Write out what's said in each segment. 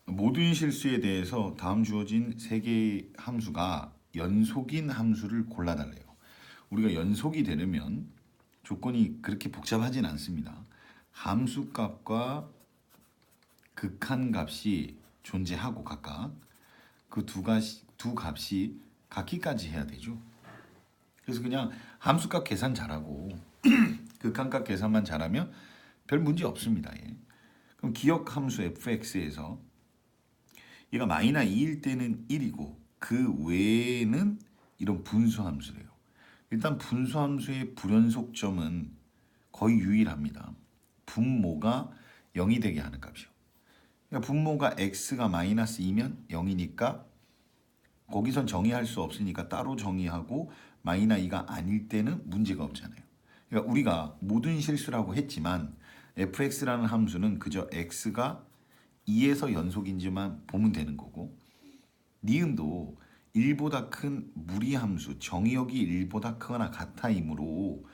모든 실수에 대해서 다음 주어진 세 개의 함수가 연속인 함수를 골라달래요. 우리가 연속이 되려면 조건이 그렇게 복잡하진 않습니다. 함수값과 극한값이 존재하고 각각 그 두 값이 같기까지 해야 되죠. 그래서 그냥 함수값 계산 잘하고 극한값 계산만 잘하면 별 문제 없습니다. 예. 그럼 기억 함수 fx에서 얘가 마이너 2일 때는 1이고 그 외에는 이런 분수 함수래요. 일단 분수 함수의 불연속점은 거의 유일합니다. 분모가 0이 되게 하는 값이요. 그러니까 분모가 x가 마이너스 2면 0이니까 거기선 정의할 수 없으니까 따로 정의하고 마이너 2가 아닐 때는 문제가 없잖아요. 그러니까 우리가 모든 실수라고 했지만 fx라는 함수는 그저 x가 2에서 연속인지만 보면 되는 거고 니은도 1보다 큰 무리함수 정의역이 1보다 크거나 같아이므로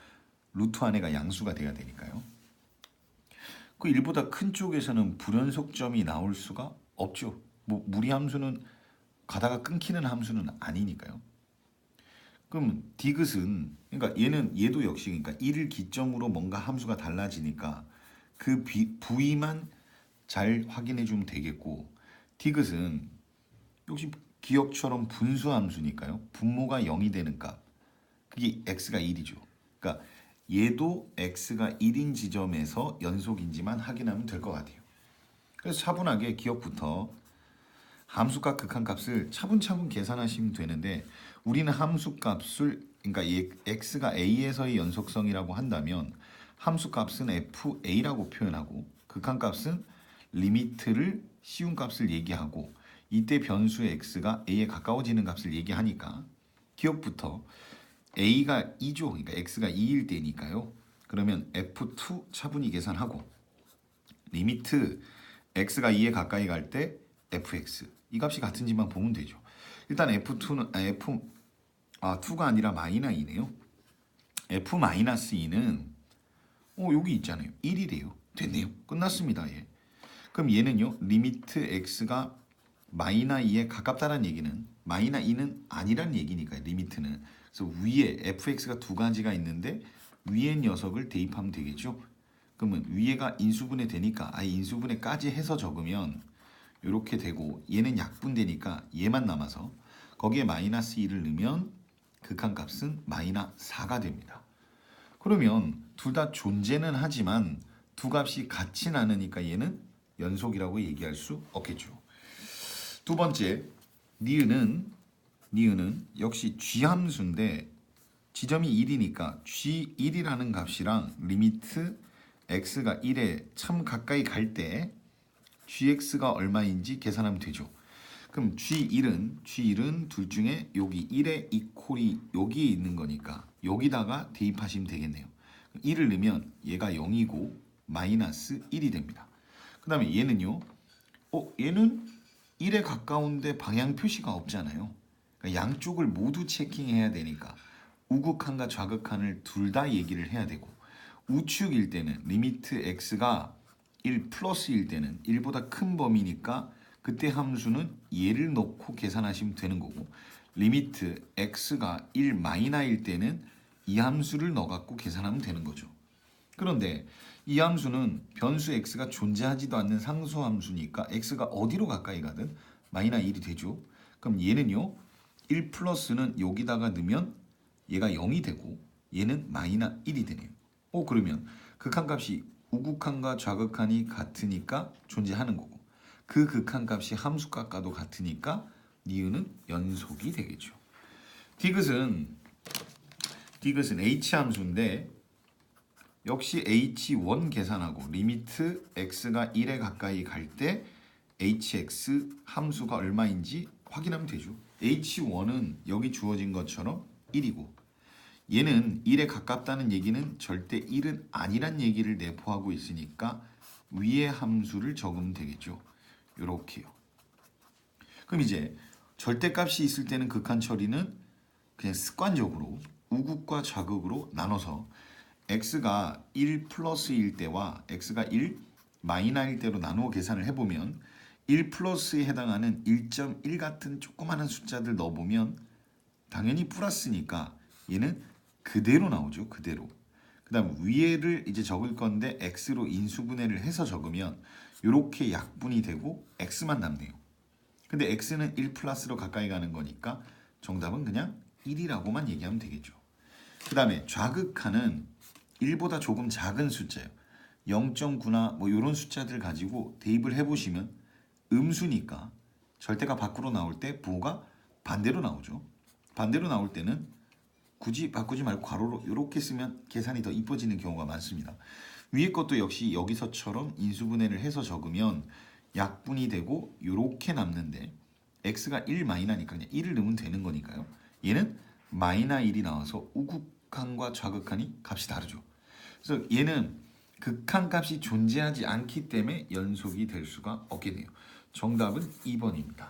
루트 안에가 양수가 돼야 되니까요. 그 1보다 큰 쪽에서는 불연속점이 나올 수가 없죠. 뭐 무리함수는 가다가 끊기는 함수는 아니니까요. 그럼 디귿은 그러니까 얘도 역시 그러니까 1을 기점으로 뭔가 함수가 달라지니까 그 부위만 잘 확인해 주면 되겠고 디귿은 역시 기억처럼 분수 함수니까요. 분모가 0이 되는 값. 그게 x가 1이죠. 그러니까 얘도 x가 1인 지점에서 연속인지만 확인하면 될 것 같아요. 그래서 차분하게 기억부터 함수값 극한값을 차분차분 계산하시면 되는데 우리는 함수값을 그러니까 x가 a에서의 연속성이라고 한다면 함수값은 fa라고 표현하고 극한값은 리미트를 씌운 값을 얘기하고 이때 변수의 x가 a에 가까워지는 값을 얘기하니까 기억부터 a가 2죠. 그러니까 x가 2일 때니까요. 그러면 f2 차분히 계산하고 리미트 x가 2에 가까이 갈 때 fx 이 값이 같은지만 보면 되죠. 일단 f2가 아니라 마이너 2네요. f-2는 여기 있잖아요. 1이래요. 됐네요. 끝났습니다. 예. 그럼 얘는요. 리미트 x가 마이너 2에 가깝다는 얘기는 마이너 2는 아니란 얘기니까요. 리미트는. 그래서 위에 fx가 두 가지가 있는데 위에 녀석을 대입하면 되겠죠. 그러면 위에가 인수분해 되니까 아예 인수분해까지 해서 적으면 이렇게 되고 얘는 약분되니까 얘만 남아서 거기에 마이너스 1을 넣으면 극한값은 마이너스 4가 됩니다. 그러면 둘 다 존재는 하지만 두 값이 같진 않으니까 얘는 연속이라고 얘기할 수 없겠죠. 두 번째, 니은은 역시 g함수인데 지점이 1이니까 g1이라는 값이랑 리미트 x가 1에 참 가까이 갈 때 gx가 얼마인지 계산하면 되죠. 그럼 G1은 둘 중에 여기 1의 이퀄이 여기에 있는 거니까 여기다가 대입하시면 되겠네요. 1을 넣으면 얘가 0이고 마이너스 1이 됩니다. 그 다음에 얘는요. 얘는 1에 가까운데 방향 표시가 없잖아요. 그러니까 양쪽을 모두 체킹해야 되니까 우극한과 좌극한을 둘 다 얘기를 해야 되고 우측일 때는 리미트 x가 1 플러스일 때는 1보다 큰 범위니까 그때 함수는 얘를 넣고 계산하시면 되는 거고 리미트 x가 1 마이너일 때는 이 함수를 넣어갖고 계산하면 되는 거죠. 그런데 이 함수는 변수 x가 존재하지도 않는 상수함수니까 x가 어디로 가까이 가든 마이너 1이 되죠. 그럼 얘는요. 1 플러스는 여기다가 넣으면 얘가 0이 되고 얘는 마이너 1이 되네요. 그러면 극한값이 우극한과 좌극한이 같으니까 존재하는 거고 그 극한값이 함수값과도 같으니까 니은은 연속이 되겠죠. 디귿은 h함수인데 역시 h1 계산하고 리미트 x가 1에 가까이 갈 때 hx 함수가 얼마인지 확인하면 되죠. h1은 여기 주어진 것처럼 1이고 얘는 1에 가깝다는 얘기는 절대 1은 아니란 얘기를 내포하고 있으니까 위의 함수를 적으면 되겠죠. 요렇게요. 그럼 이제 절대값이 있을 때는 극한 처리는 그냥 습관적으로 우극과 좌극으로 나눠서 x가 1 플러스일 때와 x가 1 마이너일 때로 나누어 계산을 해보면 1 플러스에 해당하는 1.1 같은 조그마한 숫자들 넣어보면 당연히 플러스니까 얘는 그대로 나오죠. 그대로. 그 다음 위에를 이제 적을 건데 x로 인수분해를 해서 적으면 이렇게 약분이 되고 x만 남네요. 근데 x는 1 플러스로 가까이 가는 거니까 정답은 그냥 1이라고만 얘기하면 되겠죠. 그 다음에 좌극하는 1보다 조금 작은 숫자예요. 0.9나 뭐 이런 숫자들 가지고 대입을 해보시면 음수니까 절대가 밖으로 나올 때 부호가 반대로 나오죠. 반대로 나올 때는 굳이 바꾸지 말고 괄호로 이렇게 쓰면 계산이 더 이뻐지는 경우가 많습니다. 위에 것도 역시 여기서처럼 인수분해를 해서 적으면 약분이 되고 이렇게 남는데 x가 1 마이너니까 그냥 1을 넣으면 되는 거니까요. 얘는 마이너 1이 나와서 우극한과 좌극한이 값이 다르죠. 그래서 얘는 극한 값이 존재하지 않기 때문에 연속이 될 수가 없겠네요. 정답은 2번입니다.